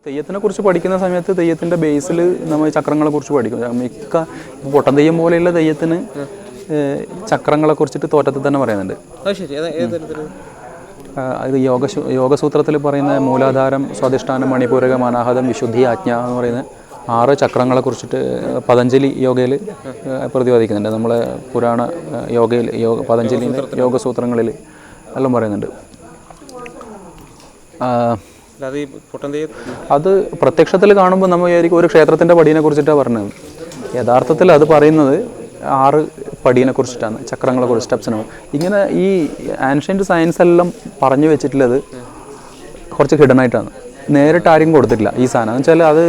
തെയ്യത്തിനെ കുറിച്ച് പഠിക്കുന്ന സമയത്ത് തെയ്യത്തിൻ്റെ ബേസിൽ നമ്മൾ ചക്രങ്ങളെ കുറിച്ച് പഠിക്കും. മിക്ക പൊട്ടൻ തെയ്യം പോലെയുള്ള തെയ്യത്തിന് ചക്രങ്ങളെ കുറിച്ചിട്ട് തോറ്റത്തിൽ തന്നെ പറയുന്നുണ്ട്. അത് യോഗസൂത്രത്തിൽ പറയുന്ന മൂലാധാരം, സ്വാധിഷ്ഠാനം, മണിപൂരകം, അനാഹതം, വിശുദ്ധി, ആജ്ഞ എന്ന് പറയുന്ന 6 ചക്രങ്ങളെ കുറിച്ചിട്ട് പതഞ്ജലി യോഗയിൽ പ്രതിപാദിക്കുന്നുണ്ട്. നമ്മളെ പുരാണ യോഗയിൽ പതഞ്ജലിൻ്റെ യോഗസൂത്രങ്ങളിൽ എല്ലാം പറയുന്നുണ്ട്. അത് പ്രത്യക്ഷത്തിൽ കാണുമ്പോൾ നമ്മൾ വിചാരിക്കും ഒരു ക്ഷേത്രത്തിൻ്റെ പടീനെ കുറിച്ചിട്ടാണ് പറഞ്ഞത്. യഥാർത്ഥത്തിൽ അത് പറയുന്നത് 6 പടീനെ കുറിച്ചിട്ടാണ്, ചക്രങ്ങളെ കുറിച്ച്, സ്റ്റെപ്സിനെ. ഇങ്ങനെ ഈ ആൻഷ്യൻ്റ് സയൻസ് എല്ലാം പറഞ്ഞു വെച്ചിട്ടുള്ളത് കുറച്ച് ഹിഡൻ ആയിട്ടാണ്. നേരിട്ട് ആരും കൊടുത്തിട്ടില്ല ഈ സാധനം. എന്ന് വെച്ചാൽ അത്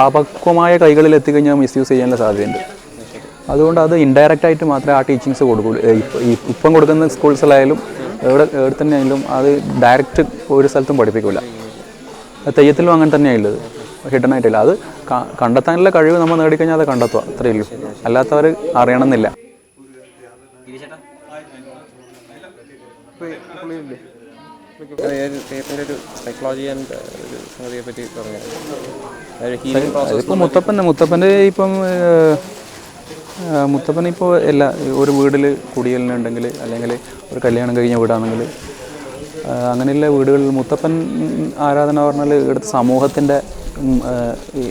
അപക്വമായ കൈകളിൽ എത്തിക്കഴിഞ്ഞാൽ മിസ്യൂസ് ചെയ്യാനുള്ള സാധ്യതയുണ്ട്. അതുകൊണ്ട് അത് ഇൻഡയറക്റ്റ് ആയിട്ട് മാത്രമേ ആ ടീച്ചിങ്സ് കൊടുക്കുള്ളൂ. ഇപ്പം കൊടുക്കുന്ന സ്കൂൾസിലായാലും എവിടെ തന്നെ ആയാലും അത് ഡയറക്റ്റ് ഒരു സ്ഥലത്തും പഠിപ്പിക്കില്ല. തെയ്യത്തിലും അങ്ങനെ തന്നെയാണ് ഉള്ളത്, ഹിഡൻ ആയിട്ടില്ല. അത് കണ്ടെത്താനുള്ള കഴിവ് നമ്മൾ നേടിക്കഴിഞ്ഞാൽ അത് കണ്ടെത്തുക, അത്രയേ ഉള്ളൂ. അല്ലാത്തവർ അറിയണമെന്നില്ല. ഇപ്പോൾ മുത്തപ്പൻ ഇപ്പോൾ എല്ലാ ഒരു വീട്ടിൽ കുടിയലിനുണ്ടെങ്കിൽ, അല്ലെങ്കിൽ ഒരു കല്യാണം കഴിഞ്ഞ വീടാണെങ്കിൽ, അങ്ങനെയുള്ള വീടുകളിൽ മുത്തപ്പൻ ആരാധന പറഞ്ഞാൽ ഇവിടുത്തെ സമൂഹത്തിൻ്റെ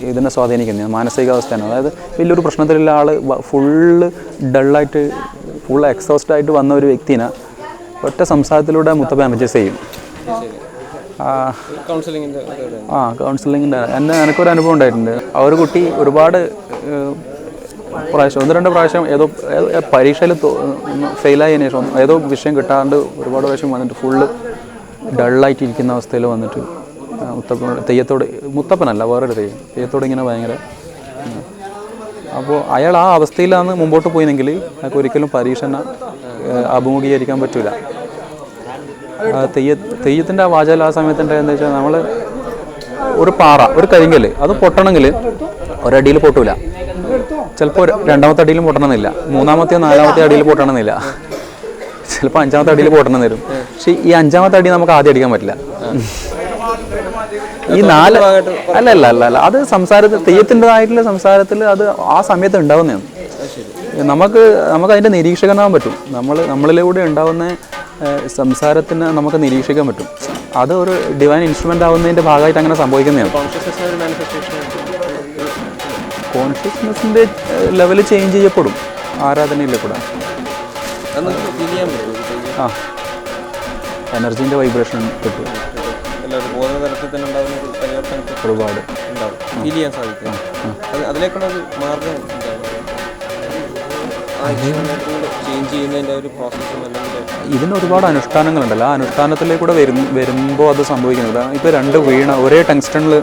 ഇതിനെ സ്വാധീനിക്കുന്നത് മാനസികാവസ്ഥയാണ്. അതായത് വലിയൊരു പ്രശ്നത്തിലുള്ള ആൾ ഫുള്ള് ഡള്ളായിട്ട്, ഫുൾ എക്സോസ്റ്റായിട്ട് വന്ന ഒരു വ്യക്തിനെ ഒറ്റ സംസാരത്തിലൂടെ മുത്തപ്പൻ അഡ്ജസ്റ്റ് ചെയ്യും. കൗൺസിലിങ്ങിൻ്റെ എനിക്കൊരു അനുഭവം ഉണ്ടായിട്ടുണ്ട്. ആ ഒരു കുട്ടി ഒരുപാട് പ്രാവശ്യം 1-2 പ്രാവശ്യം ഏതോ പരീക്ഷയിൽ ഫെയിലായതിനു ശേഷം ഏതോ വിഷയം കിട്ടാണ്ട് ഒരുപാട് പ്രാവശ്യം വന്നിട്ട് ഫുള്ള് ഡള്ളായിട്ടിരിക്കുന്ന അവസ്ഥയിൽ വന്നിട്ട് മുത്തപ്പനല്ല വേറൊരു തെയ്യത്തോട് ഇങ്ങനെ ഭയങ്കര. അപ്പോൾ അയാൾ ആ അവസ്ഥയിലാണ് മുമ്പോട്ട് പോയെങ്കിൽ അയാൾക്ക് ഒരിക്കലും പരീക്ഷനെ അഭിമുഖീകരിക്കാൻ പറ്റില്ല. തെയ്യത്തിൻ്റെ ആ വാചാൽ ആ സമയത്തിൻ്റെ എന്താ വെച്ചാൽ, നമ്മൾ ഒരു പാറ, ഒരു കരിങ്കല് അത് പൊട്ടണമെങ്കിൽ ഒരടിയിൽ പൊട്ടൂല. ചിലപ്പോൾ 2ാമത്തെ അടിയിലും പൊട്ടണമെന്നില്ല, 3ാമത്തെയോ 4ാമത്തെ അടിയിൽ പൊട്ടണമെന്നില്ല, ചിലപ്പോൾ 5ാമത്തെ അടിയിൽ പൊട്ടണം തരും. പക്ഷേ ഈ 5ാമത്തെ അടി നമുക്ക് ആദ്യം അടിക്കാൻ പറ്റില്ല. ഈ 4 അല്ല അത് തെയ്യത്തിൻ്റെതായിട്ടുള്ള സംസാരത്തിൽ അത് ആ സമയത്ത് ഉണ്ടാവുന്നതാണ്. നമുക്ക് അതിൻ്റെ നിരീക്ഷകനാകാൻ പറ്റും. നമ്മളിലൂടെ ഉണ്ടാവുന്ന സംസാരത്തിന് നമുക്ക് നിരീക്ഷിക്കാൻ പറ്റും. അത് ഒരു ഡിവൈൻ ഇൻസ്ട്രുമെൻ്റ് ആവുന്നതിൻ്റെ ഭാഗമായിട്ട് അങ്ങനെ സംഭവിക്കുന്നതാണ്. കോൺഷ്യസ്നെസ്സിൻ്റെ ലെവൽ ചേഞ്ച് ചെയ്യപ്പെടും ആരാധനയിലെ കൂടെ. എനർജീൻ്റെ വൈബ്രേഷൻ കിട്ടും. ഒരുപാട് ഇതിന് ഒരുപാട് അനുഷ്ഠാനങ്ങളുണ്ടല്ലോ. ആ അനുഷ്ഠാനത്തിലേക്കൂടെ വരുമ്പോൾ അത് സംഭവിക്കുന്നത്. ഇപ്പോൾ 2 വീണ ഒരേ ടങ്സ്റ്റണിൽ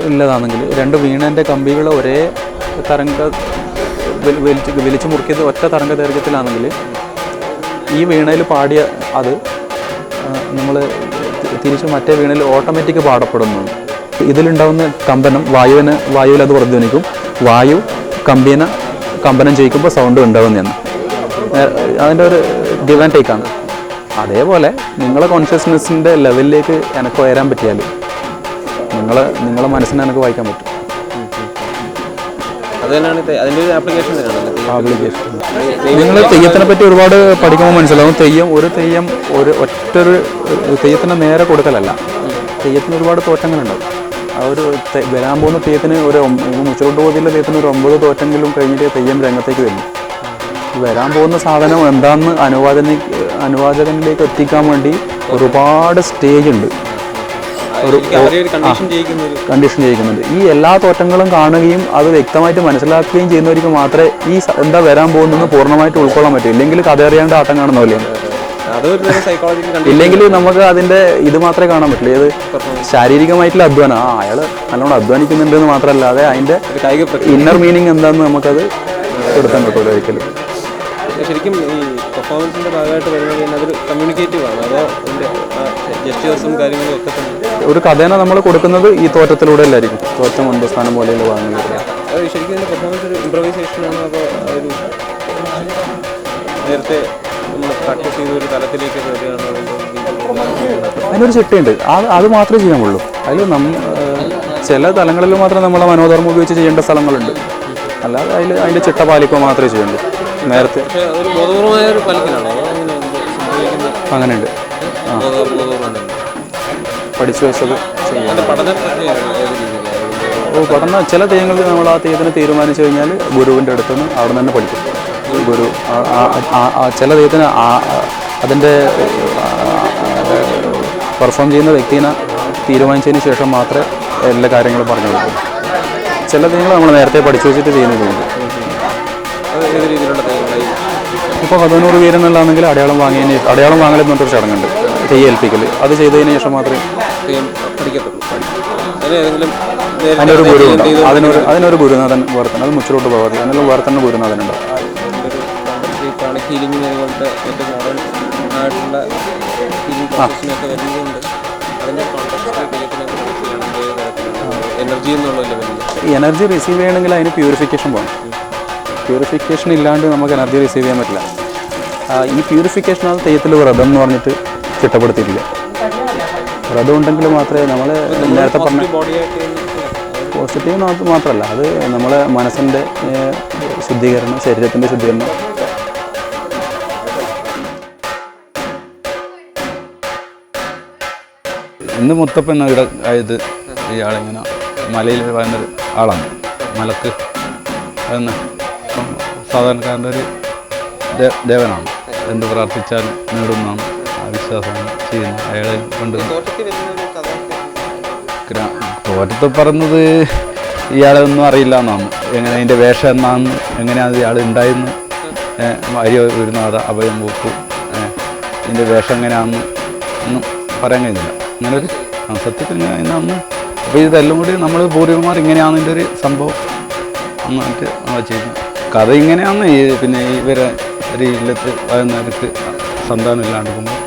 ഉള്ളതാണെങ്കിൽ 2 വീണേൻ്റെ കമ്പികൾ ഒരേ വലിച്ചു മുറുക്കിയത് ഒറ്റ തരംഗ ദൈർഘ്യത്തിലാണെങ്കിൽ ഈ വീണയിൽ പാടിയ അത് നമ്മൾ തിരിച്ച് മറ്റേ വീണയിൽ ഓട്ടോമാറ്റിക് പാടപ്പെടുന്നു. ഇതിലുണ്ടാകുന്ന കമ്പനം വായുവിൽ അത് പ്രതിധ്വനിക്കും. വായു കമ്പനം ചെയ്യിക്കുമ്പോൾ സൗണ്ട് ഉണ്ടാകുന്നതാണ്. അതിൻ്റെ ഒരു ഗിവ് ആൻഡ് ടേക്കാണ്. അതേപോലെ നിങ്ങളെ കോൺഷ്യസ്നെസ്സിൻ്റെ ലെവലിലേക്ക് എനിക്ക് ഉയരാൻ പറ്റിയാൽ നിങ്ങളെ മനസ്സിനെ എനിക്ക് വായിക്കാൻ പറ്റും. നിങ്ങൾ തെയ്യത്തിനെ പറ്റി ഒരുപാട് പഠിക്കുമ്പോൾ മനസ്സിലാവും. തെയ്യത്തിന് നേരെ കൊടുക്കലല്ല. തെയ്യത്തിന് ഒരുപാട് തോറ്റങ്ങളുണ്ടാവും. ആ ഒരു വരാൻ പോകുന്ന തെയ്യത്തിന് മുച്ചോട്ട് പോകുന്ന തെയ്യത്തിന് ഒരു 9 തോറ്റെങ്കിലും കഴിഞ്ഞിട്ട് തെയ്യം രംഗത്തേക്ക് വരുന്നു. വരാൻ പോകുന്ന സാധനം എന്താണെന്ന് അനുവാചകനിലേക്ക് എത്തിക്കാൻ വേണ്ടി ഒരുപാട് സ്റ്റേജ് ഉണ്ട്, കണ്ടീഷൻ ചെയ്യിക്കുന്നുണ്ട്. ഈ എല്ലാ തോറ്റങ്ങളും കാണുകയും അത് വ്യക്തമായിട്ട് മനസ്സിലാക്കുകയും ചെയ്യുന്നവർക്ക് മാത്രമേ ഈ എന്താ വരാൻ പോകുന്നതെന്ന് പൂർണ്ണമായിട്ട് ഉൾക്കൊള്ളാൻ പറ്റൂ. ഇല്ലെങ്കിൽ കഥ അറിയാണ്ട് ആട്ടം കാണുന്ന പോലെയാണ്. ഇല്ലെങ്കിൽ നമുക്ക് അതിൻ്റെ ഇത് മാത്രമേ കാണാൻ പറ്റില്ല. ഏത് ശാരീരികമായിട്ടുള്ള അധ്വാനം, അയാൾ നല്ലോണം അധ്വാനിക്കുന്നുണ്ട് എന്ന് മാത്രമല്ലാതെ അതിൻ്റെ ഇന്നർ മീനിങ് എന്താണെന്ന് നമുക്കത് എടുക്കാൻ പറ്റില്ല ഒരിക്കലും. ശരിക്കും ഈ പെർഫോമൻസിൻ്റെ ഭാഗമായിട്ട് വരുന്നത് അതൊരു കമ്മ്യൂണിക്കേറ്റീവ് ആണ്, അതോ ജസ്റ്റേഴ്സും കാര്യങ്ങളും ഒക്കെ തന്നെ? ഒരു കഥേനെ നമ്മൾ കൊടുക്കുന്നത് ഈ തോറ്റത്തിലൂടെ അല്ലായിരിക്കും. തോറ്റം 9 സ്ഥാനം പോലെയുള്ള ഭാഗങ്ങളിലൂടെ. ശരിക്കും ഇതിൻ്റെ പെർഫോമൻസ് ഒരു ഇംപ്രവൈസേഷനാണ്, അപ്പോൾ ഒരു നേരത്തെ പ്രാക്ടീസ് ചെയ്ത ഒരു തലത്തിലേക്ക് വരികയാണോ? അതിനൊരു ചിട്ടയുണ്ട്. അത് മാത്രമേ ചെയ്യാൻ പാടുള്ളൂ. അതിൽ ചില തലങ്ങളിൽ മാത്രം നമ്മളെ മനോധർമ്മം ഉപയോഗിച്ച് ചെയ്യേണ്ട സ്ഥലങ്ങളുണ്ട്. അല്ലാതെ അതിൻ്റെ ചിട്ട പാലിക്കുക മാത്രമേ ചെയ്യുള്ളൂ. നേരത്തെ അങ്ങനെയുണ്ട്. പഠിച്ചു വെച്ചത് പഠനം ചില തെയ്യങ്ങൾക്ക് നമ്മൾ ആ തെയ്യത്തിന് തീരുമാനിച്ചു കഴിഞ്ഞാൽ ഗുരുവിൻ്റെ അടുത്തുനിന്ന് അവിടെ തന്നെ പഠിക്കും. ഗുരു ചില തെയ്യത്തിന് അതിൻ്റെ പെർഫോം ചെയ്യുന്ന വ്യക്തിനെ തീരുമാനിച്ചതിന് ശേഷം മാത്രമേ എല്ലാ കാര്യങ്ങളും പറഞ്ഞു കൊടുക്കൂ. ചില തെയ്യങ്ങൾ നമ്മൾ നേരത്തെ പഠിച്ചു വെച്ചിട്ട് ചെയ്യുന്നതുണ്ട്. ഇപ്പോൾ 11 വീരെന്നുള്ളതാണെങ്കിൽ അടയാളം വാങ്ങൽ എന്നൊരു ചടങ്ങുണ്ട്, തെയ്യേൽപ്പിക്കൽ. അത് ചെയ്തതിന് ശേഷം മാത്രമേ അതിനൊരു ഗുരു ഉണ്ട്. അതിനൊരു ഗുരുനാഥൻ വേറെ തന്നെ, അത് മുച്ചിലോട്ട് പോകാതെ അതിനുള്ള വേറെ തന്നെ ഗുരുനാഥനുണ്ട്. എനർജി റിസീവ് ചെയ്യണമെങ്കിൽ അതിന് പ്യൂരിഫിക്കേഷൻ പോകണം. പ്യൂരിഫിക്കേഷൻ ഇല്ലാണ്ട് നമുക്ക് എനർജി റിസീവ് ചെയ്യാൻ പറ്റില്ല. ഈ പ്യൂരിഫിക്കേഷനാണ് തെയ്യത്തിൽ വ്രതം എന്ന് പറഞ്ഞിട്ട് ചിട്ടപ്പെടുത്തിയിട്ടില്ല. വ്രതം ഉണ്ടെങ്കിൽ മാത്രമേ നമ്മൾ നേരത്തെ പറഞ്ഞ പോസിറ്റീവ് മാത്രമല്ല, അത് നമ്മളെ മനസ്സിൻ്റെ ശുദ്ധീകരണം, ശരീരത്തിൻ്റെ ശുദ്ധീകരണം. ഇന്ന് മുത്തപ്പൻ ഇവിടെ ആയത് ഇയാളിങ്ങനെ മലയിൽ വരുന്നൊരു ആളാണ്. മലക്ക് അതെന്ന് സാധാരണക്കാരൻ്റെ ഒരു ദേവനാണ്. എന്ത് പ്രാർത്ഥിച്ചാലും നേടുന്നതാണ് ആ വിശ്വാസമാണ് ചെയ്യുന്നത്. അയാളെ കൊണ്ട് തോറ്റത്ത് പറഞ്ഞത് ഇയാളെ ഒന്നും അറിയില്ല എന്നാണ്. എങ്ങനെ അതിൻ്റെ വേഷം എന്നാന്ന്, എങ്ങനെയാണ് ഇയാൾ ഉണ്ടായെന്ന്, അരി വരുന്ന അഭയം പോക്കും, ഇതിൻ്റെ വേഷം എങ്ങനെയാണെന്ന് ഒന്നും പറയാൻ കഴിഞ്ഞില്ല. അങ്ങനെ ഒരു സത്യത്തിൽ ഇങ്ങനെ അപ്പോൾ ഇതെല്ലാം കൂടി നമ്മൾ പൂർവികന്മാർ ഇങ്ങനെയാണെന്നതിൻ്റെ ഒരു സംഭവം എന്നിട്ട് ചെയ്യുന്നു. കഥ ഇങ്ങനെയാണ്. പിന്നെ ഇവരെ ഒരു ഇല്ലത്ത് വരുന്നവർക്ക് സന്താനം ഇല്ലാണ്ടിരിക്കുമ്പോൾ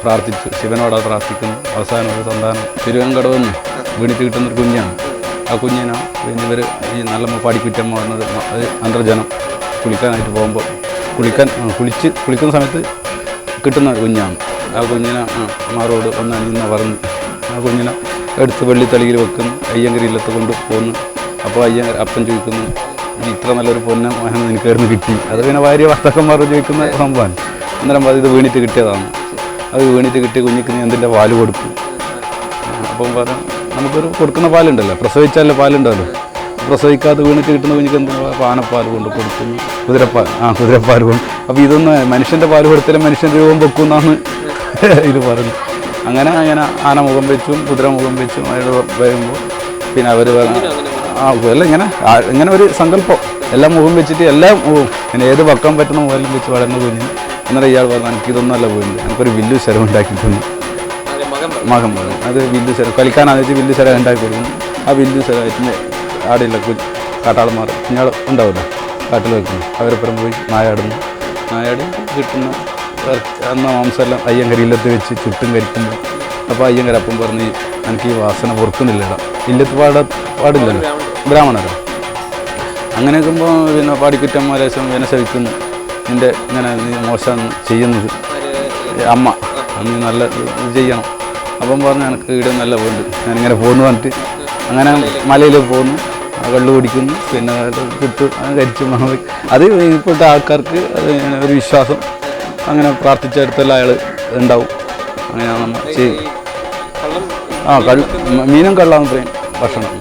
പ്രാർത്ഥിച്ചു, ശിവനോട് പ്രാർത്ഥിക്കുന്നു. അവസാനം ഒരു സന്താനം തിരുവനന്തപുരത്ത് വീണിട്ട് കിട്ടുന്നൊരു കുഞ്ഞാണ്. ആ കുഞ്ഞിനാണ് പിന്നെ ഇവർ ഈ നല്ല പാടിക്കുറ്റമ്മ വന്നത്. അത് അന്തർജനം കുളിക്കാനായിട്ട് പോകുമ്പോൾ കുളിക്കുന്ന സമയത്ത് കിട്ടുന്ന കുഞ്ഞാണ്. ആ കുഞ്ഞിനെ അമ്മാരോട് ഒന്ന് നിന്ന് പറഞ്ഞ് ആ കുഞ്ഞിനെ എടുത്ത് വെള്ളിത്തളിയിൽ വെക്കുന്നു. അയ്യങ്കരി ഇല്ലത്ത് കൊണ്ട് പോകുന്നു. അപ്പോൾ അപ്പൻ ചോദിക്കുന്നു, ഇത്ര നല്ലൊരു പൊന്ന മഹൻ എനിക്ക് കിടന്ന് കിട്ടി. അത് പിന്നെ ഭാര്യ ഭർത്താക്കന്മാർ ചോദിക്കുന്ന സംഭവമാണ്. അന്നേരം ഇത് വീണിട്ട് കിട്ടിയതാണ്. അത് വീണിട്ട് കിട്ടിയ കുഞ്ഞിക്ക് നീ എന്തിൻ്റെ പാല് കൊടുക്കും. അപ്പം പറയാം, നമുക്കൊരു കൊടുക്കുന്ന പാലുണ്ടല്ലോ, പ്രസവിച്ചാലേ പാലുണ്ടല്ലോ. പ്രസവിക്കാതെ വീണിട്ട് കിട്ടുന്ന കുഞ്ഞിക്ക് എന്താ പാനപ്പാൽ കൊണ്ട് കൊടുക്കുന്നു, കുതിരപ്പാൽ കൊണ്ട്. അപ്പോൾ ഇതൊന്നും മനുഷ്യൻ്റെ പാല് കൊടുത്താലും മനുഷ്യൻ്റെ രൂപം വെക്കുമെന്നാണ് ഇത് പറഞ്ഞു. അങ്ങനെ ആന മുഖം വെച്ചും കുതിര മുഖം വെച്ചും അയാൾ വരുമ്പോൾ പിന്നെ അവർ എല്ലാം ഇങ്ങനെ ഒരു സങ്കല്പം എല്ലാം മുഖം വെച്ചിട്ട് എല്ലാം പിന്നെ ഏത് വെക്കാൻ പറ്റുന്ന മുഖം വെച്ച് വളർന്ന കുഞ്ഞിന്. അന്നേരം ഇയാൾ പറഞ്ഞു, എനിക്കിതൊന്നുമല്ല പോയില്ല, എനിക്കൊരു വില്ലു ശരം ഉണ്ടാക്കിയിട്ടുണ്ട്. മകം പറഞ്ഞു അത് വില്ലു ശരം കളിക്കാനാന്ന് വെച്ച് വില്ലു ശരം ഉണ്ടാക്കി കൊടുക്കുന്നു. ആ വില്ലു ശരത്തിന് ആടില്ല കാട്ടാളന്മാർ ഇയാൾ ഉണ്ടാവില്ല, കാട്ടിൽ വെക്കുന്നു. അവരപ്പുറം പോയി നായാടി കിട്ടുന്ന അന്ന മാംസമെല്ലാം അയ്യങ്കരിയില്ലത്ത് വെച്ച് ചുട്ടും കരിക്കുമ്പോൾ അപ്പോൾ അയ്യങ്കരപ്പം പറഞ്ഞ് എനിക്ക് ഈ വാസന പൊറുക്കുന്നില്ല, ഇല്ലത്ത് പാടില്ലല്ലോ, ബ്രാഹ്മണരോ. അങ്ങനെ വെക്കുമ്പോൾ പിന്നെ പാടിക്കുറ്റന്മാരേശം വിനശവിക്കുന്നു. നിൻ്റെ ഇങ്ങനെ നീ മോശം ചെയ്യുന്നത് അമ്മ, നീ നല്ല ഇത് ചെയ്യണം. അപ്പം പറഞ്ഞു എനിക്ക് ഇവിടെ നല്ല പോണ്ട്, ഞാനിങ്ങനെ പോകുന്നു പറഞ്ഞിട്ട് അങ്ങനെ മലയിൽ പോകുന്നു, കള്ളു കുടിക്കുന്നു, പിന്നെ ചുട്ടു കരിച്ചു മാറി. അത് ഇപ്പോഴത്തെ ആൾക്കാർക്ക് ഒരു വിശ്വാസം. അങ്ങനെ പ്രാർത്ഥിച്ചെടുത്തെല്ലാം അയാൾ ഉണ്ടാവും. അങ്ങനെയാണ് നമ്മൾ ചെയ്യും. മീനും കള്ളാകുമ്പോഴേ ഭക്ഷണം.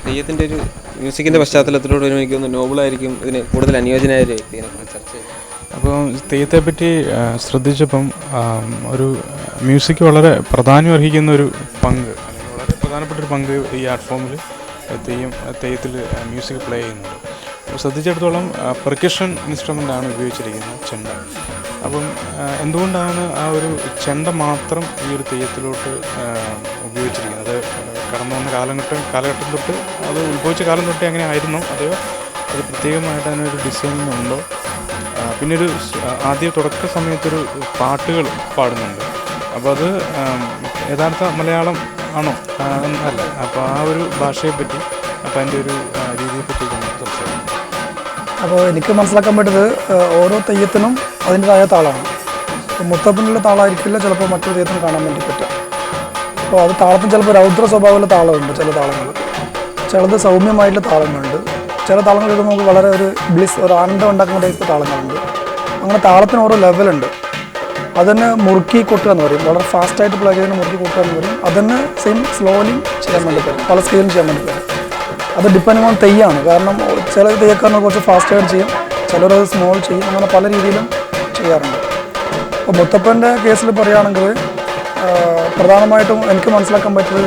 തെയ്യത്തിൻ്റെ ഒരു മ്യൂസിക്കിൻ്റെ പശ്ചാത്തലത്തിലൂടെ വരുമ്പോൾ എനിക്ക് തോന്നുന്നു നോബിളായിരിക്കും ഇതിന് കൂടുതൽ അനുയോജ്യനായ ഒരു വ്യക്തി ഇതിനെക്കുറിച്ച് ചർച്ച ചെയ്യും. അപ്പോൾ തെയ്യത്തെപ്പറ്റി ശ്രദ്ധിച്ചപ്പം ഒരു മ്യൂസിക് വളരെ പ്രാധാന്യം അർഹിക്കുന്ന ഒരു പങ്ക്, അല്ലെങ്കിൽ വളരെ പ്രധാനപ്പെട്ടൊരു പങ്ക് ഈ ആർട്ട് ഫോമിൽ തെയ്യത്തിൽ മ്യൂസിക് പ്ലേ ചെയ്യുന്നുണ്ട്. അപ്പോൾ ശ്രദ്ധിച്ചിടത്തോളം പെർക്കഷൻ ഇൻസ്ട്രുമെൻ്റാണ് ഉപയോഗിച്ചിരിക്കുന്നത്, ചെണ്ട. അപ്പം എന്തുകൊണ്ടാണ് ആ ഒരു ചെണ്ട മാത്രം ഈ ഒരു തെയ്യത്തിലോട്ട് ഉപയോഗിച്ചിരിക്കുന്നത്? അത് കടന്നു വന്ന കാലഘട്ടം തൊട്ട്, അത് ഉത്ഭവിച്ച കാലം തൊട്ടേ അങ്ങനെ ആയിരുന്നോ, അതെയോ അത് പ്രത്യേകമായിട്ട് അതിനൊരു ഡിസൈനിങ് ഉണ്ടോ? പിന്നെ ഒരു ആദ്യ തുടക്ക സമയത്തൊരു പാട്ടുകൾ പാടുന്നുണ്ട്. അപ്പോൾ അത് യഥാർത്ഥ മലയാളം ആണോ അല്ല? അപ്പോൾ ആ ഒരു ഭാഷയെപ്പറ്റി, അപ്പോൾ അതിൻ്റെ ഒരു രീതിയെപ്പറ്റി സംസാരിക്കും. അപ്പോൾ എനിക്ക് മനസ്സിലാക്കാൻ പറ്റുന്നത് ഓരോ തെയ്യത്തിനും അതിൻ്റെതായ താളമാണ്. ഇപ്പോൾ മുത്തപ്പനുള്ള താളമായിരിക്കില്ല ചിലപ്പോൾ മറ്റൊരു തെയ്യത്തിന് കാണാൻ വേണ്ടി പറ്റുക. അപ്പോൾ അത് താളത്തിന് ചിലപ്പോൾ രൗദ്ര സ്വഭാവമുള്ള താളമുണ്ട്, ചില താളങ്ങൾ. ചിലത് സൗമ്യമായിട്ടുള്ള താളങ്ങളുണ്ട്. ചില താളങ്ങൾ ഇത് നമുക്ക് വളരെ ഒരു ഒരു ആനന്ദം ഉണ്ടാക്കുന്ന ടൈപ്പ് താളങ്ങളുണ്ട്. അങ്ങനെ താളത്തിന് ഓരോ ലെവലുണ്ട്. അതിന് മുറുക്കി കൊട്ടുക എന്ന് പറയും, വളരെ ഫാസ്റ്റായിട്ട് പ്ലേ ചെയ്യുന്ന മുറുക്കി കൊട്ടുക എന്ന് പറയും. അതിന് സെയിം സ്ലോലി ചെയ്യാൻ വേണ്ടി പറ്റും, പല സ്കെയിലും ചെയ്യാൻ വേണ്ടി പറ്റും. അത് ഡിപ്പെൻഡിങ് ഓൺ തെയ്യാണ്. കാരണം ചില തെയ്യക്കാരനെ കുറച്ച് ഫാസ്റ്റായിട്ട് ചെയ്യും, ചിലരത് സ്മോൾ ചെയ്യും, അങ്ങനെ പല രീതിയിലും ചെയ്യാറുണ്ട്. അപ്പോൾ മുത്തപ്പൻ്റെ കേസിൽ പറയുകയാണെങ്കിൽ പ്രധാനമായിട്ടും എനിക്ക് മനസ്സിലാക്കാൻ പറ്റിയത്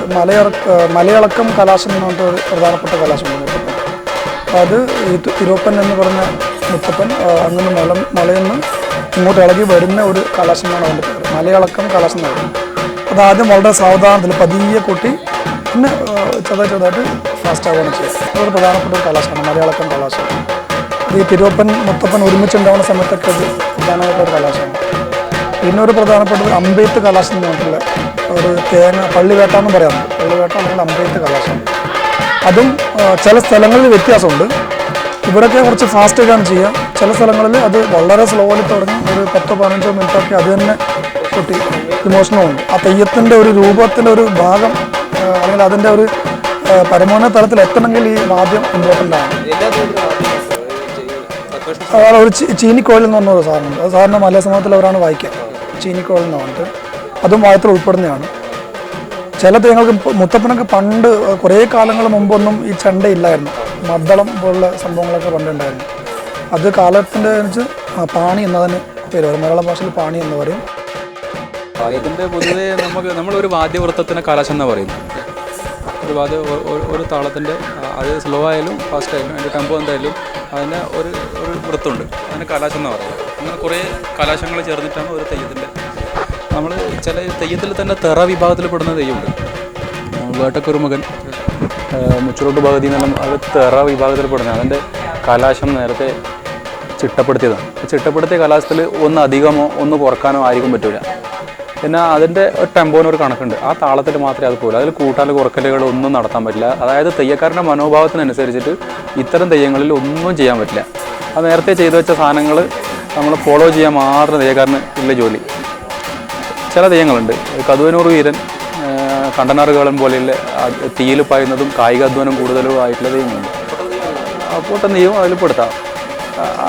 മലയിളക്കം കലാശം എന്ന് പറഞ്ഞിട്ട് ഒരു പ്രധാനപ്പെട്ട കലാശമുണ്ട് മുത്തപ്പൻ. അപ്പോൾ അത് തിരുവപ്പൻ എന്ന് പറഞ്ഞ മുത്തപ്പൻ അങ്ങനെ മലയിൽ നിന്ന് ഇങ്ങോട്ട് ഇളകി വരുന്ന ഒരു കലാശം എന്നാണ് അതിൻ്റെ പേര്, മലയിളക്കം കലാശം എന്ന് പറയുന്നത്. അതാദ്യം വളരെ സാവധാനത്തിൽ പതിയെ കൂട്ടി പിന്നെ ചെറുതായിട്ട് ഫാസ്റ്റ് ആവുകയാണ് ചെയ്യുക. അതൊരു പ്രധാനപ്പെട്ട ഒരു കലാശമാണ് മലയിളക്കം കലാശം. ഈ തിരുവപ്പൻ മുത്തപ്പൻ ഒരുമിച്ചുണ്ടാവുന്ന സമയത്തൊക്കെ അത് പ്രധാനമായിട്ടൊരു കലാശമാണ്. പിന്നെ ഒരു പ്രധാനപ്പെട്ടത് അമ്പെയ്ത്ത് കലാശം എന്ന് പറഞ്ഞിട്ടുള്ള ഒരു പള്ളിവേട്ട എന്ന് പറയാറുണ്ട്. പള്ളിവേട്ട അല്ലെങ്കിൽ അമ്പെയ്ത്ത് കലാശം. അതും ചില സ്ഥലങ്ങളിൽ വ്യത്യാസമുണ്ട്. ഇവിടെയൊക്കെ കുറച്ച് ഫാസ്റ്റായിട്ടാണ് ചെയ്യുക. ചില സ്ഥലങ്ങളിൽ അത് വളരെ സ്ലോലി തുടങ്ങി ഒരു 10-15 മിനിറ്റൊക്കെ അത് തന്നെ കൊട്ടി ഇമോഷണലുണ്ട്. ആ തെയ്യത്തിൻ്റെ ഒരു രൂപത്തിൻ്റെ ഒരു ഭാഗം അല്ലെങ്കിൽ അതിൻ്റെ ഒരു പരമോന്നത തലത്തിൽ എത്തണമെങ്കിൽ ഈ വാദ്യം ഇമ്പോർട്ടൻ്റ് ആണ്. ഒരു ചീനിക്കോയിൽ എന്ന് പറഞ്ഞൊരു സാധനമുണ്ട്. അത് സാധാരണ മലയ സമൂഹത്തിൽ അവരാണ് വായിക്കുക, ചീനിക്കോയിൽ എന്ന് പറഞ്ഞിട്ട്. അതും വായത്തിൽ ഉൾപ്പെടുന്നതാണ്. ചില തെയ്യങ്ങൾക്ക് മുത്തപ്പനൊക്കെ പണ്ട് കുറേ കാലങ്ങൾ മുമ്പൊന്നും ഈ ചെണ്ടയില്ലായിരുന്നു. മദ്ദളം പോലുള്ള സംഭവങ്ങളൊക്കെ പണ്ടുണ്ടായിരുന്നു. അത് കാലത്തിൻ്റെ അനുസരിച്ച് പാണി എന്നതിന് പേര് പറയും, മലയാള ഭാഷയിൽ പാണി എന്ന് പറയും. ഇതിൻ്റെ പൊതുവേ നമ്മളൊരു വാദ്യവൃത്തത്തിനെ കലാശം എന്നാണ് പറയുന്നത്. ഒരു താളത്തിൻ്റെ അത് സ്ലോ ആയാലും ഫാസ്റ്റ് ആയാലും അതിൻ്റെ ടെമ്പോ എന്തായാലും അതിന് ഒരു വൃത്തമുണ്ട്, അതിന് കലാശം എന്ന് പറയുന്നത്. അങ്ങനെ കുറേ കലാശങ്ങൾ ചേർന്നിട്ടാണ് ഒരു തെയ്യത്തിൻ്റെ. നമ്മൾ ചില തെയ്യത്തിൽ തന്നെ തെറ വിഭാഗത്തിൽ പെടുന്ന തെയ്യമുണ്ട്. വേട്ടക്കൊരു മകൻ, മുച്ചിലോട്ട് ഭഗതി എന്നെല്ലാം അത് തെറ വിഭാഗത്തിൽ പെടുന്നത്. അതിൻ്റെ കലാശം നേരത്തെ ചിട്ടപ്പെടുത്തിയതാണ്. ചിട്ടപ്പെടുത്തിയ കലാശത്തിൽ ഒന്ന് അധികമോ ഒന്ന് കുറക്കാനോ ആയിരിക്കും പറ്റില്ല. പിന്നെ അതിൻ്റെ ഒരു ടെമ്പോനൊരു കണക്കുണ്ട്. ആ താളത്തിൽ മാത്രമേ അത് പോലും അതിൽ കൂട്ടാൽ കുറക്കലുകൾ ഒന്നും നടത്താൻ പറ്റില്ല. അതായത് തെയ്യക്കാരൻ്റെ മനോഭാവത്തിനനുസരിച്ചിട്ട് ഇത്തരം തെയ്യങ്ങളിൽ ഒന്നും ചെയ്യാൻ പറ്റില്ല. അത് നേരത്തെ ചെയ്തു വെച്ച സാധനങ്ങൾ നമ്മൾ ഫോളോ ചെയ്യാൻ മാത്രം തെയ്യക്കാരന് ഇല്ല ജോലി. ചില തെയ്യങ്ങളുണ്ട്, കതുവനൂർ വീരൻ, കണ്ടനാറുകാളൻ പോലെയുള്ള തീയിൽ പായുന്നതും കായികാധ്വാനം കൂടുതലും ആയിട്ടുള്ള തെയ്യങ്ങളുണ്ട്. പൊട്ടൻ തെയ്യം അതിൽ പെടുത്താം.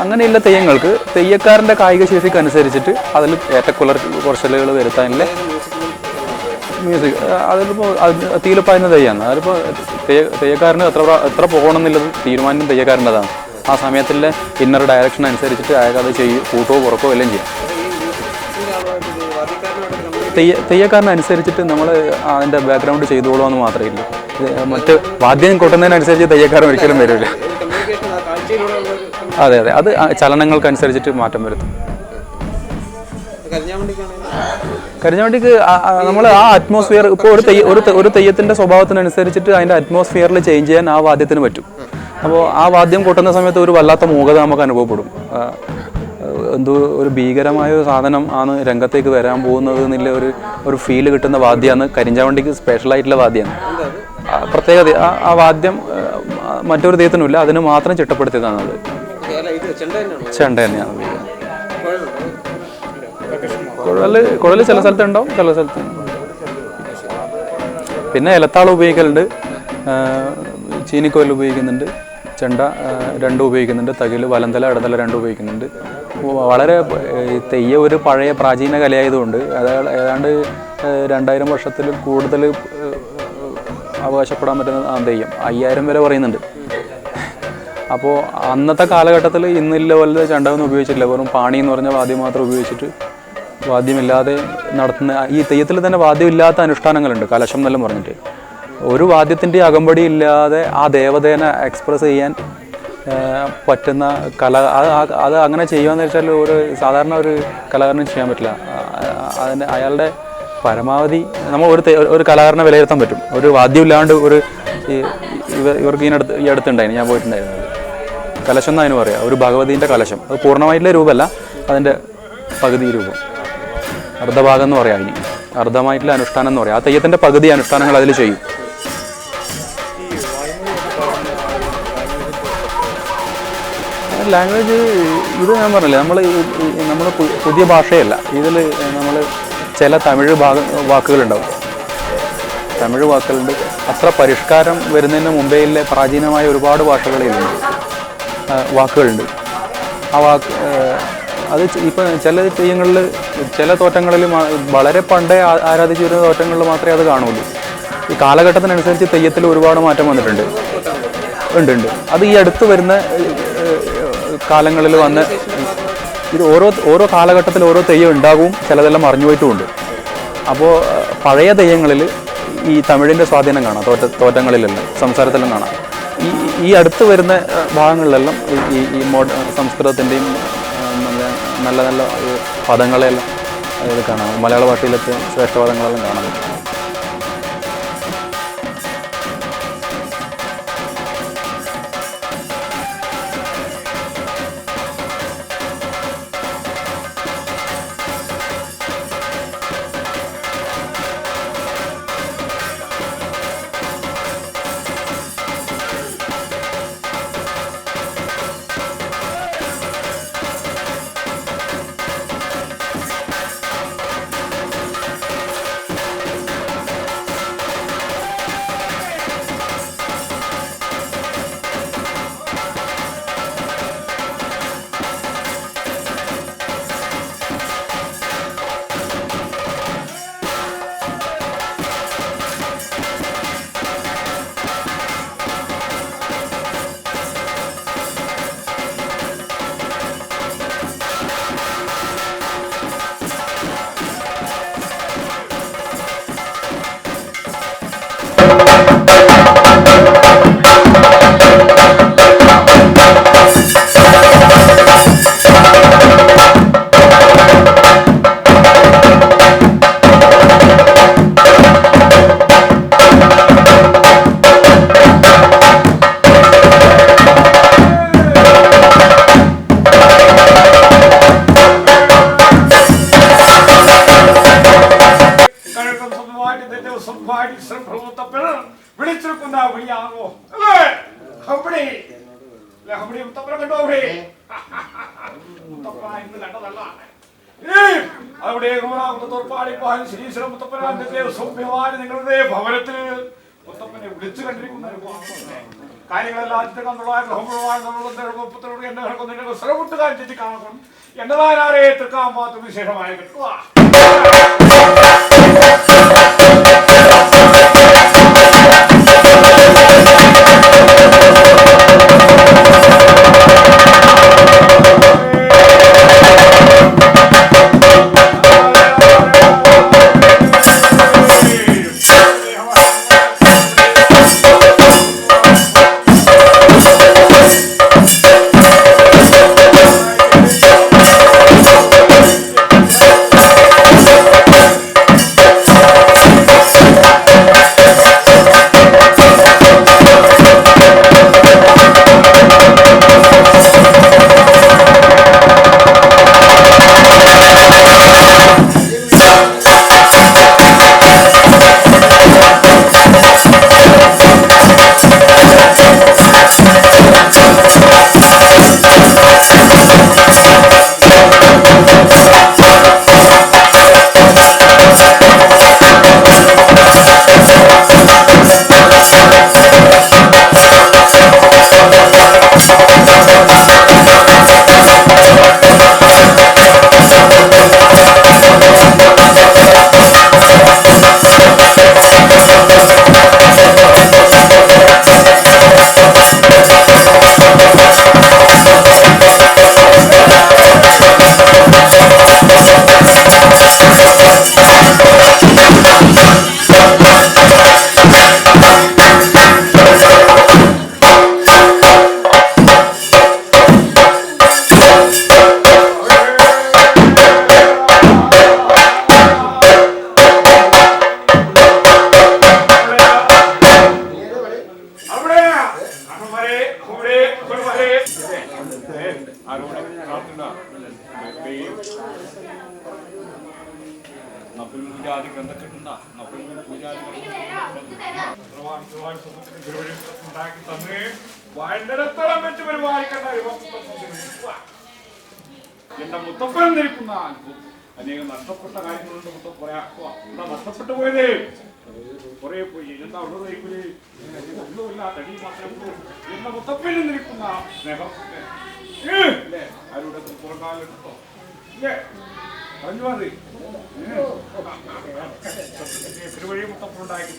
അങ്ങനെയുള്ള തെയ്യങ്ങൾക്ക് തെയ്യക്കാരൻ്റെ കായിക ശേഷിക്ക് അനുസരിച്ചിട്ട് അതിൽ കുറച്ചലുകൾ വരുത്താനുള്ള മ്യൂസിക് അതിലിപ്പോൾ തീയിൽ പായുന്ന തെയ്യമാണ്. അതിലിപ്പോൾ തെയ്യക്കാരന് എത്ര പോകണം എന്നുള്ളത് തീരുമാനം തെയ്യക്കാരൻ്റെതാണ്. ആ സമയത്തിലെ ഇന്നർ ഡയറക്ഷൻ അനുസരിച്ചിട്ട് അയാൾക്ക് അത് കൂട്ടോ കുറക്കോ എല്ലാം ചെയ്യാം. തെയ്യക്കാരനനുസരിച്ചിട്ട് നമ്മൾ അതിൻ്റെ ബാക്ക്ഗ്രൗണ്ട് ചെയ്തോളൂ എന്ന് മാത്രമേ ഇല്ല. മറ്റ് വാദ്യം കൊട്ടുന്നതിനനുസരിച്ച് തെയ്യക്കാരൻ ഒരിക്കലും വരില്ല. അതെ, അത് ചലനങ്ങൾക്കനുസരിച്ചിട്ട് മാറ്റം വരുത്തും. കരിഞ്ഞാവണ്ടിക്ക് നമ്മൾ ആ അറ്റ്മോസ്ഫിയർ ഇപ്പോൾ ഒരു തെയ്യത്തിൻ്റെ സ്വഭാവത്തിനനുസരിച്ചിട്ട് അതിൻ്റെ അറ്റ്മോസ്ഫിയറിൽ ചേഞ്ച് ചെയ്യാൻ ആ വാദ്യത്തിന് പറ്റും. അപ്പോൾ ആ വാദ്യം കൊട്ടുന്ന സമയത്ത് ഒരു വല്ലാത്ത മൂകത നമുക്ക് അനുഭവപ്പെടും. എന്തോ ഒരു ഭീകരമായ ഒരു സാധനം ആണ് രംഗത്തേക്ക് വരാൻ പോകുന്നത് എന്നുള്ള ഒരു ഫീല് കിട്ടുന്ന വാദ്യമാണ് കരിഞ്ചാവണ്ടിക്ക്. സ്പെഷ്യലായിട്ടുള്ള വാദ്യമാണ്. പ്രത്യേകത ആ വാദ്യം മറ്റൊരു തെയ്യത്തിനുമില്ല, അതിന് മാത്രം ചിട്ടപ്പെടുത്തിയതാണ്. അത് ചെണ്ട തന്നെയാണ് കുഴൽ ചില സ്ഥലത്തുണ്ടാവും, ചില സ്ഥലത്ത്. പിന്നെ ഇലത്താളം ഉപയോഗിക്കലുണ്ട്, ചീനിക്കോയിൽ ഉപയോഗിക്കുന്നുണ്ട്, ചെണ്ട രണ്ടും ഉപയോഗിക്കുന്നുണ്ട്, തകില് വലന്തല ഇടതല രണ്ടും ഉപയോഗിക്കുന്നുണ്ട്. വളരെ തെയ്യം ഒരു പഴയ പ്രാചീന കലയായതുകൊണ്ട് ഏതാണ്ട് 2000 വർഷത്തിൽ കൂടുതൽ അവകാശപ്പെടാൻ പറ്റുന്ന തെയ്യം 5000 വരെ പറയുന്നുണ്ട്. അപ്പോൾ അന്നത്തെ കാലഘട്ടത്തിൽ ഇന്നില്ല പോലെ ചണ്ടകൊന്നും ഉപയോഗിച്ചിട്ടില്ല, വെറും പാണി എന്ന് പറഞ്ഞ വാദ്യം മാത്രം ഉപയോഗിച്ചിട്ട് വാദ്യമില്ലാതെ നടത്തുന്ന ഈ തെയ്യത്തിൽ തന്നെ വാദ്യമില്ലാത്ത അനുഷ്ഠാനങ്ങളുണ്ട്. കലശം എന്നെല്ലാം പറഞ്ഞിട്ട് ഒരു വാദ്യത്തിൻ്റെ അകമ്പടി ഇല്ലാതെ ആ ദേവതേനെ എക്സ്പ്രസ് ചെയ്യാൻ പറ്റുന്ന അത് അങ്ങനെ ചെയ്യുകയെന്ന് വെച്ചാൽ സാധാരണ ഒരു കലാകാരനും ചെയ്യാൻ പറ്റില്ല. അതിന് അയാളുടെ പരമാവധി നമ്മൾ ഒരു കലാകാരനെ വിലയിരുത്താൻ പറ്റും. ഒരു വാദ്യമില്ലാണ്ട് ഇവർക്ക് ഈ അടുത്തുണ്ടായിരുന്നു, ഞാൻ പോയിട്ടുണ്ടായിരുന്നത്. കലശം എന്ന് അതിന് പറയാം, ഒരു ഭഗവതീൻ്റെ കലശം. അത് പൂർണ്ണമായിട്ടുള്ള രൂപമല്ല, അതിൻ്റെ പകുതി രൂപം, അർദ്ധഭാഗം എന്ന് പറയാം. അതിന് അർദ്ധമായിട്ടുള്ള അനുഷ്ഠാനം എന്ന് പറയാം. ആ തെയ്യത്തിൻ്റെ പകുതി അനുഷ്ഠാനങ്ങൾ അതിൽ ചെയ്യും. ലാംഗ്വേജ് ഇത് ഞാൻ പറഞ്ഞില്ലേ, നമ്മൾ പുതിയ ഭാഷയല്ല. ഇതിൽ നമ്മൾ ചില തമിഴ് വാക്കുകളുണ്ടാവും, തമിഴ് വാക്കുകളുണ്ട്. അത്ര പരിഷ്കാരം വരുന്നതിന് മുമ്പേയിലെ പ്രാചീനമായ ഒരുപാട് ഭാഷകളിലുണ്ട്, വാക്കുകളുണ്ട്. ആ അത് ഇപ്പം ചില തെയ്യങ്ങളിൽ, ചില തോറ്റങ്ങളിൽ, വളരെ പണ്ടേ ആരാധിച്ചു വരുന്ന തോറ്റങ്ങളിൽ മാത്രമേ അത് കാണുള്ളൂ. ഈ കാലഘട്ടത്തിനനുസരിച്ച് തെയ്യത്തിൽ ഒരുപാട് മാറ്റം വന്നിട്ടുണ്ട്. ഉണ്ട്. അത് ഈ അടുത്ത് വരുന്ന കാലങ്ങളിൽ വന്ന് ഇത് ഓരോ കാലഘട്ടത്തിൽ ഓരോ തെയ്യം ഉണ്ടാകും, ചിലതെല്ലാം മറിഞ്ഞു പോയിട്ടുമുണ്ട്. അപ്പോൾ പഴയ തെയ്യങ്ങളിൽ ഈ തമിഴിൻ്റെ സ്വാധീനം കാണാം, തോറ്റങ്ങളിലെല്ലാം, സംസാരത്തിലും കാണാം. ഈ അടുത്ത് വരുന്ന ഭാഗങ്ങളിലെല്ലാം ഈ സംസ്കൃതത്തിൻ്റെയും നല്ല നല്ല പദങ്ങളെല്ലാം ഇത് കാണാം. മലയാള ഭാഷയിലത്തെ ശ്രേഷ്ഠപദങ്ങളെല്ലാം കാണാൻ പറ്റും. വിളിച്ചെടുക്കുന്ന വിളിയാണോ അല്ലേ? അവിടെ മുത്തപ്പനെ കണ്ടോ? മുത്തപ്പന കണ്ടതല്ല അവിടെ തോർപ്പാടിപ്പാൻ ശ്രീശ്വര മുത്തപ്പനാന്റെ സൗമ്യമായ നിങ്ങളുടെ ഭവനത്തിൽ മുത്തപ്പനെ വിളിച്ചു കണ്ടിരിക്കുന്ന കാര്യങ്ങളെല്ലാം എന്നെ ശ്രമത്തുകാരൻ ചേച്ചി കാണണം. എന്നതാരെ തൃക്കാൻ പാത്ര വിശേഷമായി കിട്ടുക. പൂജാതി ബന്ധപ്പെട്ടുണ്ട പൂജാതി ഉണ്ടാക്കി തന്നെ വേണ്ടിടത്തോളം വെച്ച് പരിപാലിക്കേണ്ട എന്റെ മുത്തപ്പൻ ധരിക്കുന്ന അനേകം നഷ്ടപ്പെട്ട കാര്യങ്ങളുണ്ട്. മുത്തപ്പ പറയാ എന്താ നഷ്ടപ്പെട്ടു പോയതേ? കുറെ പോയി. എന്താ ഉള്ളതേക്കൂലേ? ഒന്നുമില്ല, തടി മാത്രമേ ഉള്ളൂ. എന്റെ മുത്തപ്പൻ ധരിക്കുന്ന സ്നേഹം അല്ലേ? ആരുടെ പുറകാലെടുത്തോ ഇല്ലേ? പറഞ്ഞു മതി. തിരുവഴി മുത്തപ്പനുണ്ടാക്കി